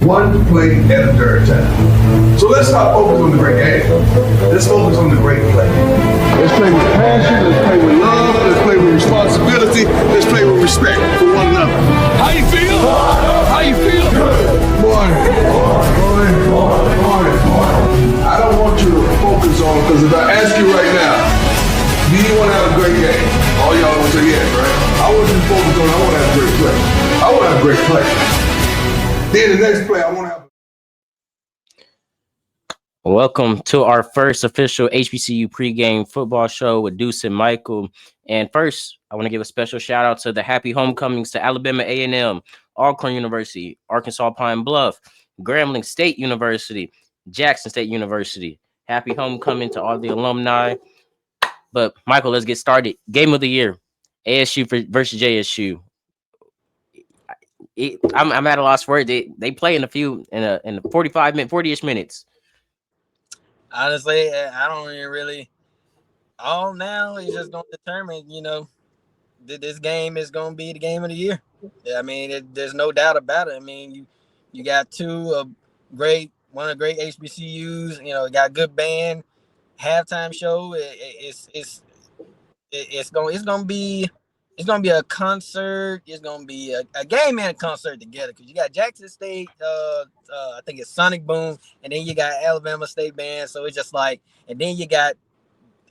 one play at a third time. So let's not focus on the great game. Let's focus on the great play. Let's play with passion, let's play with love, let's play with responsibility, let's play with respect for one another. How you feel? How you feel? Morning. I don't want you to focus on, because if I ask you right now, do you want to have a great game? All y'all will say yes, right? I want you to focus on, I want to have a great play. I want to have a great play. Then the next play, I want to have. Welcome to our first official HBCU pregame football show with Deuce and Michael. And first, I want to give a special shout out to the happy homecomings to Alabama A&M, Alcorn University, Arkansas Pine Bluff, Grambling State University, Jackson State University. Happy homecoming to all the alumni. But Michael, let's get started. Game of the year, ASU versus JSU. I'm at a loss for it. They play in a 40-ish minutes. Honestly, I don't even really. All now is just going to determine, this game is going to be the game of the year. I mean, there's no doubt about it. I mean, you got one of the great HBCUs. Got good band, halftime show. It's going to be a concert. It's going to be a game and a concert together, because you got Jackson State, I think it's Sonic Boom, and then you got Alabama State Band. So it's just like, and then you got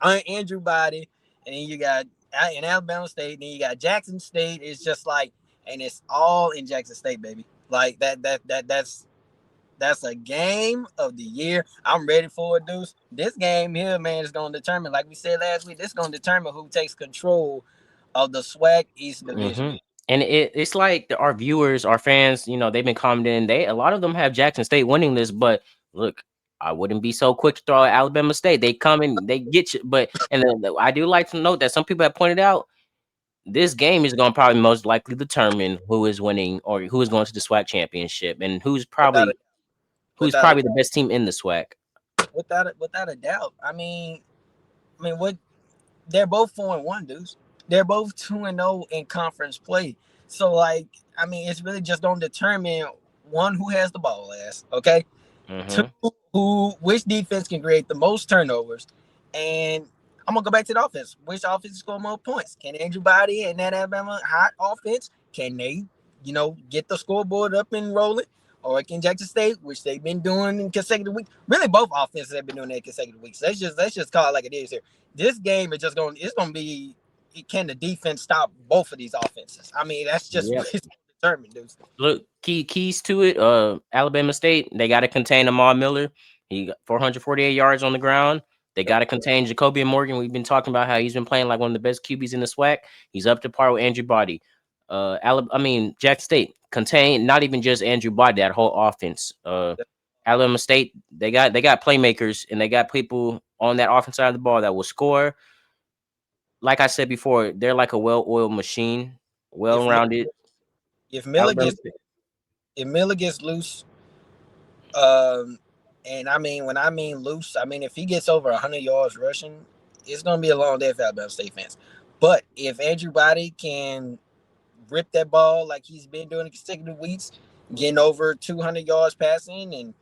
Andrew Body, and then you got in Alabama State, and then you got Jackson State. It's just like, and it's all in Jackson State, baby. Like that's a game of the year. I'm ready for it, Deuce. This game here, man, is going to determine, like we said last week, this is going to determine who takes control of the SWAC East Division. Mm-hmm. And it's like our viewers, our fans, they've been commenting. A lot of them have Jackson State winning this, but look, I wouldn't be so quick to throw out Alabama State. They come in, they get you. But I do like to note that some people have pointed out this game is going to probably most likely determine who is winning or who is going to the SWAC championship and who's probably the best team in the SWAC. Without a doubt. I mean, what? They're both 4-1, dudes. They're both 2-0 in conference play. So, it's really just going to determine, one, who has the ball last, okay? Mm-hmm. Two, which defense can create the most turnovers. And I'm going to go back to the offense. Which offense score more points? Can Andrew Body and that Alabama hot offense, can they, get the scoreboard up and rolling? Or can Jackson State, which they've been doing in consecutive weeks. Really, both offenses have been doing that in consecutive weeks. Let's just call it like it is here. This game is it's going to be, can the defense stop both of these offenses? I mean, that's just what it's determined, dude. Look, keys to it. Alabama State, they got to contain Ahmad Miller. He got 448 yards on the ground. They got to contain Jacoby Morgan. We've been talking about how he's been playing like one of the best QBs in the SWAC. He's up to par with Andrew Body. Jackson State contain not even just Andrew Body, that whole offense. Alabama State, they got playmakers, and they got people on that offense side of the ball that will score. Like I said before, they're like a well-oiled machine, well-rounded. If Miller gets loose, and when I mean loose, if he gets over 100 yards rushing, it's gonna be a long day for Alabama State fans. But if Andrew Body can rip that ball like he's been doing in consecutive weeks, getting over 200 yards passing, and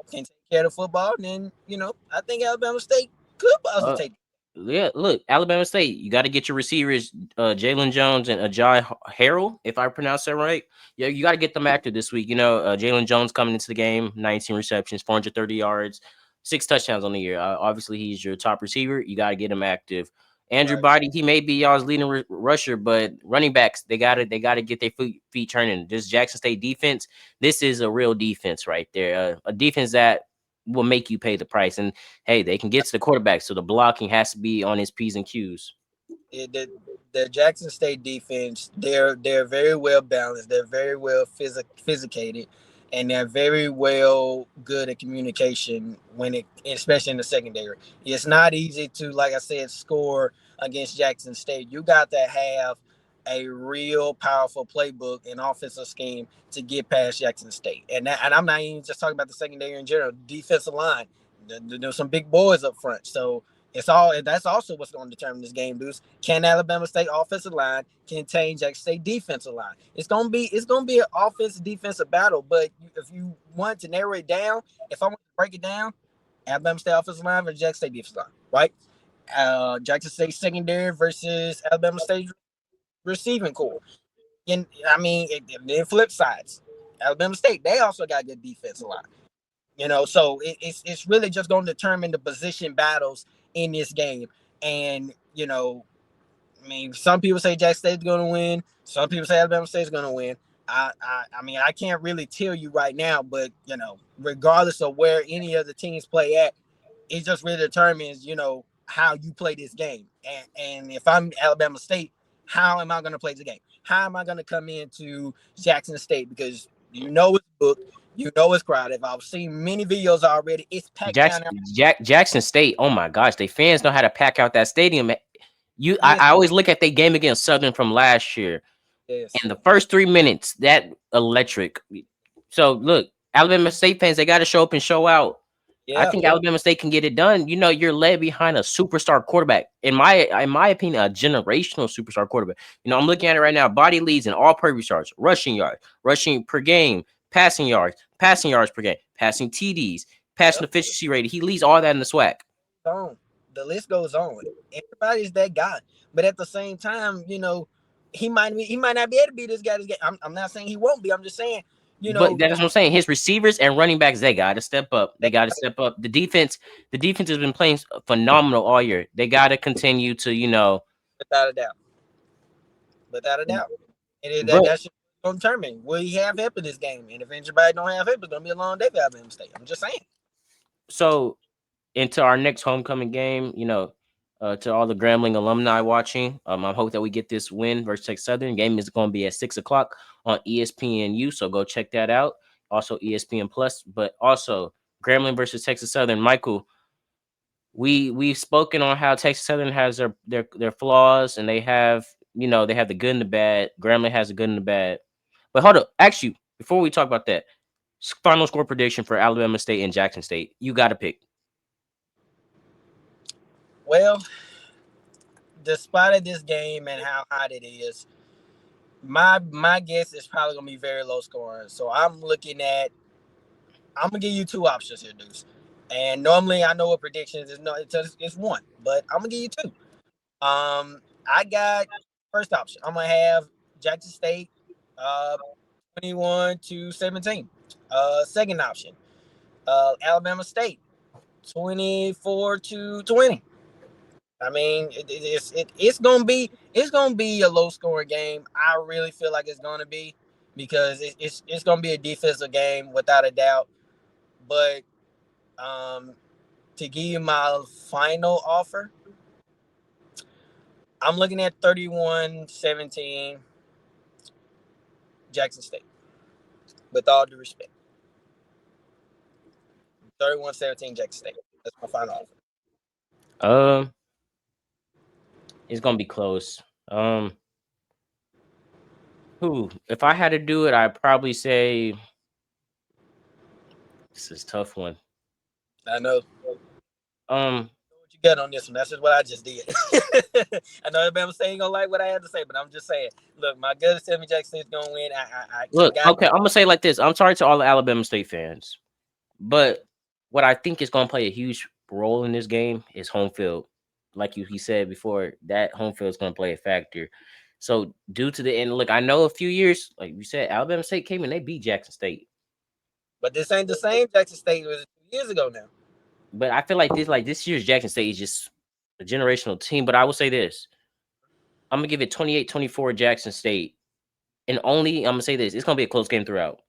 can take care of the football, then I think Alabama State could also take. Yeah, look, Alabama State, you got to get your receivers, Jalen Jones and Ajay Harrell, if I pronounce that right. Yeah, you got to get them active this week. Jalen Jones coming into the game, 19 receptions, 430 yards, 6 touchdowns on the year. Obviously, he's your top receiver. You got to get him active. Andrew Body, he may be y'all's leading rusher, but running backs, they gotta get their feet turning. This Jackson State defense, this is a real defense right there. A defense that will make you pay the price. And hey, they can get to the quarterback, so the blocking has to be on his P's and Q's. The Jackson State defense, they're very well balanced. They're very well physicated, and they're very well good at communication especially in the secondary. It's not easy to, like I said, score against Jackson State. You got to have a real powerful playbook and offensive scheme to get past Jackson State. And I'm not even just talking about the secondary in general. Defensive line, there's some big boys up front. So That's also what's going to determine this game, Deuce. Can Alabama State offensive line contain Jackson State defensive line? It's gonna be an offensive defensive battle. But if you want to narrow it down, if I want to break it down, Alabama State offensive line versus Jackson State defensive line, right? Jackson State secondary versus Alabama State receiving core. And I mean, then flip sides. Alabama State, they also got good defensive line. So it's really just going to determine the position battles in this game. And, I mean, some people say Jackson State's going to win. Some people say Alabama State's going to win. I mean, I can't really tell you right now, but, regardless of where any of the teams play at, it just really determines, how you play this game. And if I'm Alabama State, how am I going to play the game? How am I going to come into Jackson State? Because it's booked. It's crowded. I've seen many videos already. It's packed down there. Jackson State. Oh my gosh, they fans know how to pack out that stadium. I always look at the game against Southern from last year. Yes. And the first 3 minutes, that electric. So look, Alabama State fans, they got to show up and show out. Yeah. I think Alabama State can get it done. You're led behind a superstar quarterback. In my opinion, a generational superstar quarterback. I'm looking at it right now. Body leads in all purpose yards, rushing per game, passing yards per game, passing TDs, passing efficiency rating. He leads all that in the SWAC. The list goes on. Everybody's that guy, but at the same time, he might not be able to be this guy. I'm not saying he won't be. I'm just saying, But that's what I'm saying. His receivers and running backs, they got to step up. They got to step up. The defense has been playing phenomenal all year. They got to continue to, without a doubt. That's going to determine will he have help in this game. And if anybody don't have help, it's going to be a long day for Alabama State. I'm just saying. So, into our next homecoming game, to all the Grambling alumni watching, I hope that we get this win versus Texas Southern. Game is going to be at 6:00 on ESPNU, so go check that out. Also ESPN Plus, but also Grambling versus Texas Southern. Michael, we've spoken on how Texas Southern has their flaws, and they have the good and the bad. Grambling has the good and the bad. But hold up, actually, before we talk about that, final score prediction for Alabama State and Jackson State. You got to pick. Well, despite of this game and how hot it is, my guess is probably gonna be very low scoring. So I'm gonna give you two options here, Deuce. And normally I know what predictions is. No, it's one, but I'm gonna give you two. I got first option. I'm gonna have Jackson State 21-17. Second option, Alabama State 24-20. I mean, it's gonna be a low scoring game. I really feel like it's gonna be because it's gonna be a defensive game without a doubt. But to give you my final offer, I'm looking at 31-17 Jackson State. With all due respect, 31-17 Jackson State. That's my final offer. It's gonna be close. If I had to do it, I'd probably say this is a tough one. I know. What you got on this one? That's just what I just did. I know Alabama State ain't gonna like what I had to say, but I'm just saying. Look, my gut is telling me Jackson State's gonna win. Okay, I'm gonna say it like this. I'm sorry to all the Alabama State fans, but what I think is gonna play a huge role in this game is home field. Like he said before, that home field is going to play a factor. So due to the end, look, I know a few years, like you said, Alabama State came and they beat Jackson State. But this ain't the same Jackson State was 2 years ago now. But I feel like this year's Jackson State is just a generational team. But I will say this. I'm going to give it 28-24 Jackson State. And I'm going to say this. It's going to be a close game throughout.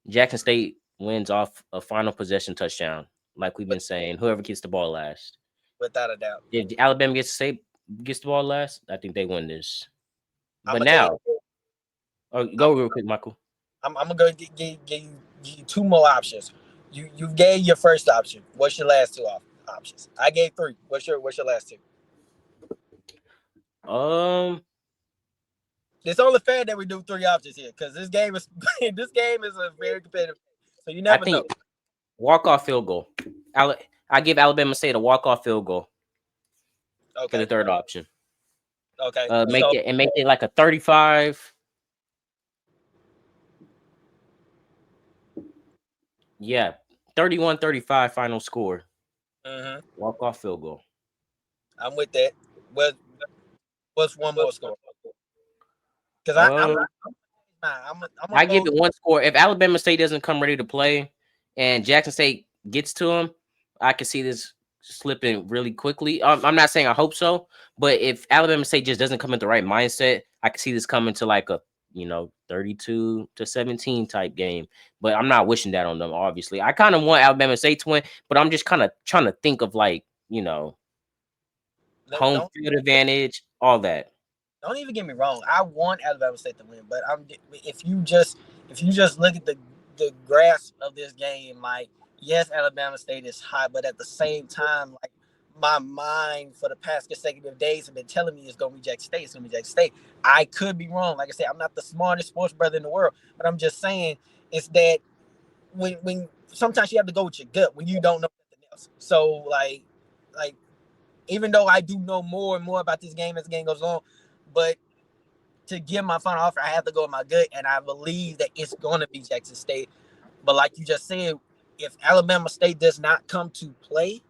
Jackson State wins off a final possession touchdown, like we've been saying. Whoever gets the ball last. Without a doubt. If Alabama gets the ball last, I think they win this. But now, go real quick, Michael. I'm gonna go give you two more options. You gave your first option. What's your last two options? I gave three. What's your last two? It's only fair that we do three options here because this game is a very competitive. So you never know. Walk-off field goal. I give Alabama State a walk-off field goal. for the Okay. third option. Okay. Make So it like a 35. Yeah, 31-35 final score. Walk off field goal. I'm with that. What's one more score? Because I'm gonna I go. give it one score. If Alabama State doesn't come ready to play and Jackson State gets to them, I can see this slipping really quickly. I'm not saying I hope so, but if Alabama State just doesn't come in the right mindset, I can see this coming to like a 32-17 type game. But I'm not wishing that on them. Obviously, I kind of want Alabama State to win, but I'm just kind of trying to think of like home field advantage, all that. Don't even get me wrong. I want Alabama State to win, but if you just look at the grasp of this game, like yes, Alabama State is high, but at the same time, like my mind for the past consecutive days have been telling me it's gonna be Jackson State. It's gonna be Jackson State. I could be wrong. Like I said, I'm not the smartest sports brother in the world, but I'm just saying it's that when sometimes you have to go with your gut when you don't know nothing else. So like even though I do know more and more about this game as the game goes on, but to give my final offer, I have to go with my gut, and I believe that it's going to be Jackson State. But like you just said, if Alabama State does not come to play,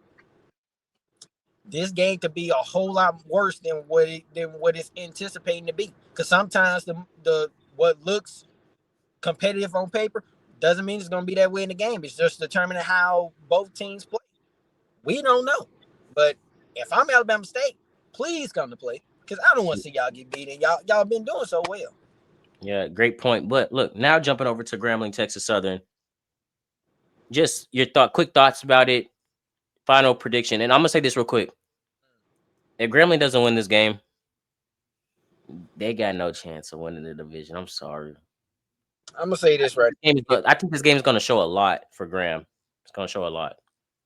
this game could be a whole lot worse than what it's anticipating to be. Because sometimes the what looks competitive on paper doesn't mean it's going to be that way in the game. It's just determining how both teams play. We don't know, but if I'm Alabama State, please come to play because I don't want to see y'all get beat. And y'all been doing so well. Yeah, great point. But look, now jumping over to Grambling, Texas Southern. Just your quick thoughts about it. Final prediction, and I'm gonna say this real quick. If Grambling doesn't win this game, they got no chance of winning the division. I'm sorry. I'm gonna say this right. I think this game is gonna show a lot for Graham. It's gonna show a lot.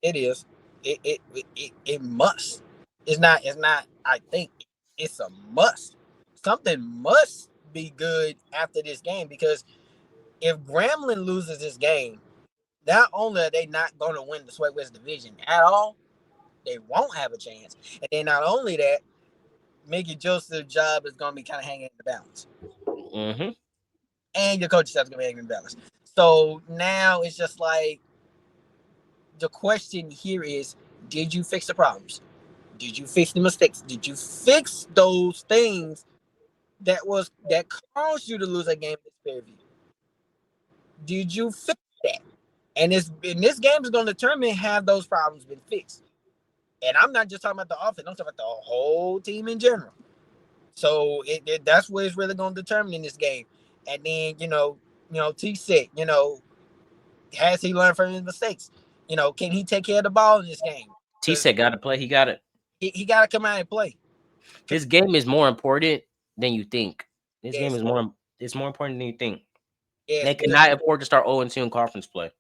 It is. It must. It's not. It's not. I think it's a must. Something must be good after this game because if Grambling loses this game, not only are they not going to win the SWAC West division at all, they won't have a chance. And then not only that, Mickey Joseph's job is going to be kind of hanging in the balance. Mm-hmm. And your coach's job is going to be hanging in the balance. So now it's just like the question here is, did you fix the problems? Did you fix the mistakes? Did you fix those things that caused you to lose a game this pay-per-view? Did you fix that? And this game is going to determine have those problems been fixed. And I'm not just talking about the offense. I'm talking about the whole team in general. So that's what it's really going to determine in this game. And then, T said, has he learned from his mistakes? Can he take care of the ball in this game? T said got to play. He got it. He got to come out and play. This game is more important than you think. This Yes. game is more. It's more important than you think. Yes, they cannot afford to start 0-2 in conference play.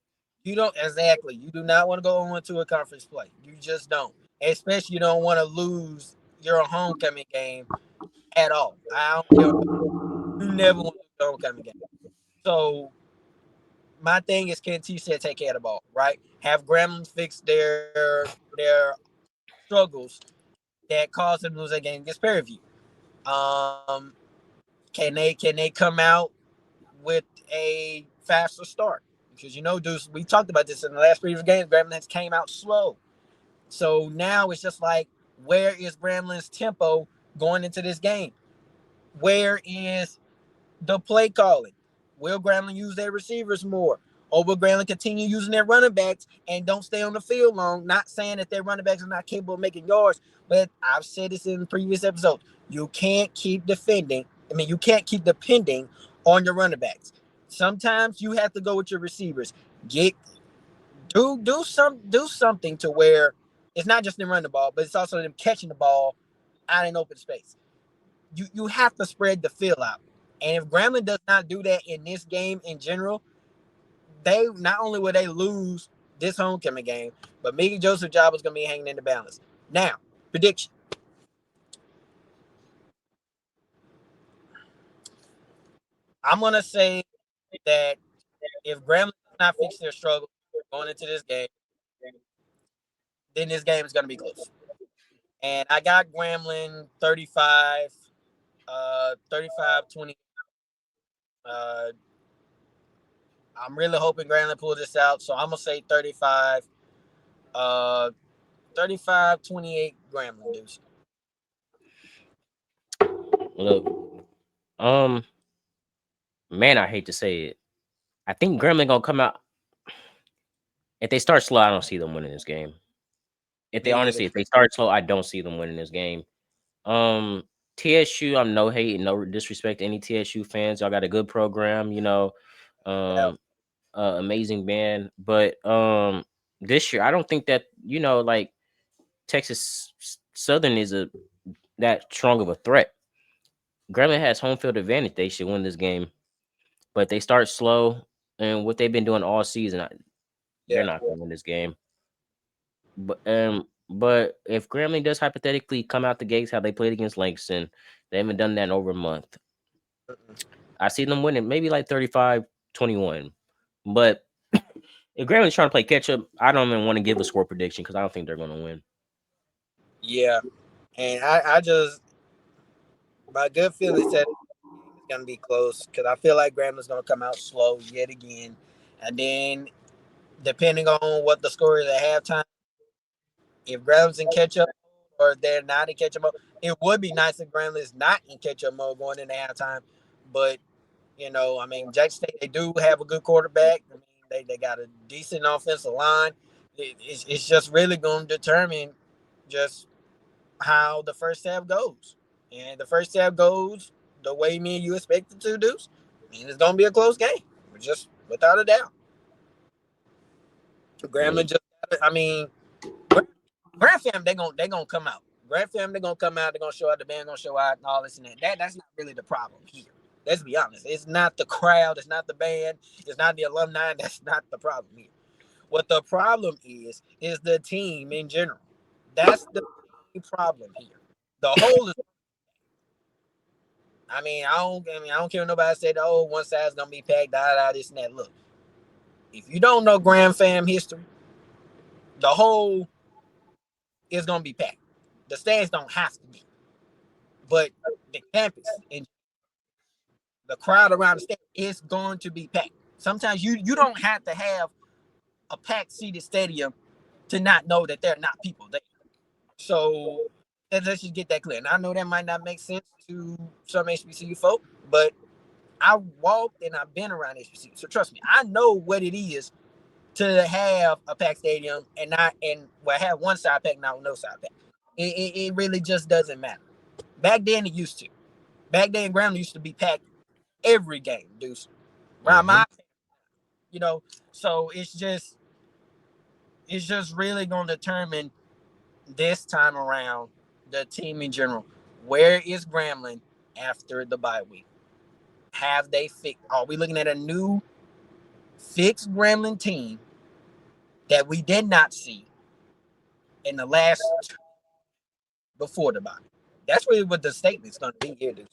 You don't exactly. You do not want to go into a conference play. You just don't. Especially you don't want to lose your homecoming game at all. I don't care. You never want to lose your homecoming game. So my thing is, can T said take care of the ball, right? Have Grambling fix their struggles that caused them to lose that game against Prairie View. Can they come out with a faster start? Because Deuce, we talked about this in the last previous games. Grambling came out slow. So now it's just like, where is Grambling's tempo going into this game? Where is the play calling? Will Grambling use their receivers more? Or will Grambling continue using their running backs and don't stay on the field long? Not saying that their running backs are not capable of making yards, but I've said this in previous episodes. You can't keep defending. You can't keep depending on your running backs. Sometimes you have to go with your receivers. Do something to where it's not just them running the ball, but it's also them catching the ball out in open space. You have to spread the field out. And if Grambling does not do that in this game in general, they not only will they lose this homecoming game, but Mickey Joseph's job is going to be hanging in the balance. Now, prediction. I'm going to say that if Grambling does not fix their struggle going into this game, then this game is going to be close. And I got Grambling 35, 35-20. I'm really hoping Grambling pulls this out. So I'm going to say 35, 35-28 Grambling, Deuce. Look, man, I hate to say it. I think Grambling gonna come out. If they start slow, I don't see them winning this game. If they start slow, I don't see them winning this game. TSU, I'm no hate, no disrespect to any TSU fans. Y'all got a good program, amazing band. But this year, I don't think that like Texas Southern is that strong of a threat. Grambling has home field advantage. They should win this game, but they start slow, and what they've been doing all season, they're not going to win this game. But if Grambling does hypothetically come out the gates how they played against Langston, they haven't done that in over a month. I see them winning maybe like 35-21. But if Grambling's trying to play catch up, I don't even want to give a score prediction because I don't think they're going to win. Yeah, and I just my good feeling said it's gonna be close because I feel like Grambling's gonna come out slow yet again, and then depending on what the score is at halftime, if Grambling's in catch up or they're not in catch up mode, it would be nice if Grambling's not in catch up mode going into halftime. But I mean, Jackson State, they do have a good quarterback. I mean, they got a decent offensive line. It's just really going to determine just how the first half goes. And the first half goes the way me and you expect it to, Deuce. And it's going to be a close game, just without a doubt. Grambling just, I mean, Grand Fam, they're gonna come out. Grand Fam, they're gonna come out. They're gonna show out. The band gonna show out and all this and that. That's not really the problem here. Let's be honest. It's not the crowd. It's not the band. It's not the alumni. That's not the problem here. What the problem is the team in general. That's the problem here. The whole is. I don't care what nobody said. Oh, one side's gonna be packed. This and that. Look, if you don't know Grand Fam history, the whole is gonna be packed. The stands don't have to be, but the campus and the crowd around the stand is going to be packed. Sometimes you don't have to have a packed seated stadium to not know that there are not people there. So let's just get that clear. And I know that might not make sense to some HBCU folk, but I walked and I've been around HBCU, so trust me, I know what it is to have a packed stadium and have one side packed, not no side packed. It really just doesn't matter. Back then it used to. Back then Grambling used to be packed every game, Deuce. Around my, so it's just really going to determine this time around the team in general. Where is Grambling after the bye week? Have they fixed? Are we looking at a new fixed Grambling team that we did not see in the last before the bye? That's really what the statement's going to be here, Deuce.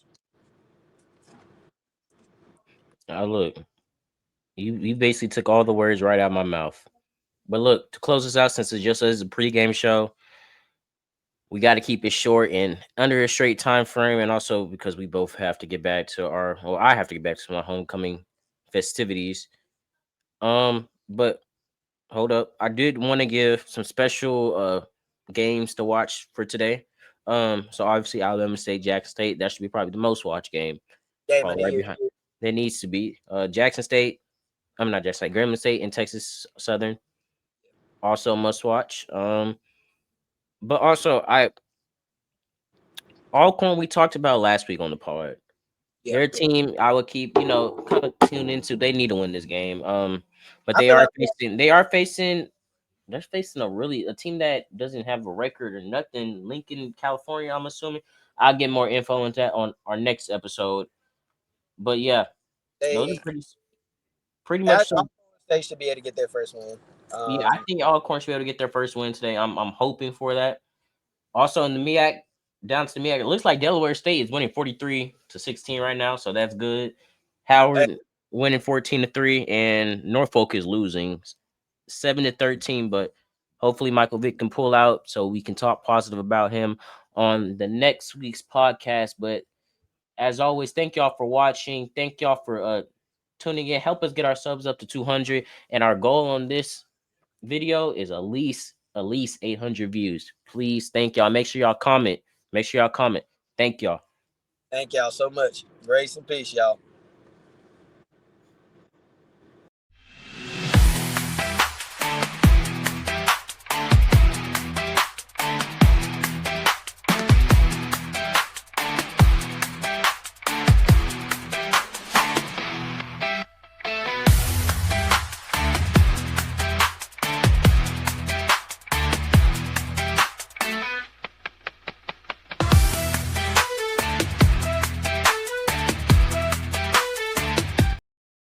Look, you basically took all the words right out of my mouth. But look, to close this out, since it just is a pregame show, we got to keep it short and under a straight time frame, and also because we both have to get back to I have to get back to my homecoming festivities. But hold up, I did want to give some special games to watch for today. So obviously Alabama State, Jackson State, that should be probably the most watched game. Right behind. There needs to be Jackson State. I'm not Jackson State, Grambling State and Texas Southern. Also must watch. But also Alcorn we talked about last week on the pod. Yeah. Their team I would keep, kind of tuned into. They need to win this game. But they're facing a team that doesn't have a record or nothing. Lincoln, California, I'm assuming. I'll get more info on that on our next episode. But yeah, those are pretty much. They should be able to get their first win. Yeah, I think Alcorn should be able to get their first win today. I'm hoping for that. Also in the MEAC, down to the MEAC, it looks like Delaware State is winning 43-16 right now, so that's good. Howard winning 14-3, and Norfolk is losing 7-13. But Hopefully Michael Vick can pull out so we can talk positive about him on the next week's podcast. But as always, thank y'all for watching. Thank y'all for tuning in. Help us get our subs up to 200. And our goal on this video is at least 800 views. Please, thank y'all. Make sure y'all comment. Thank y'all. Thank y'all so much. Grace and peace, y'all.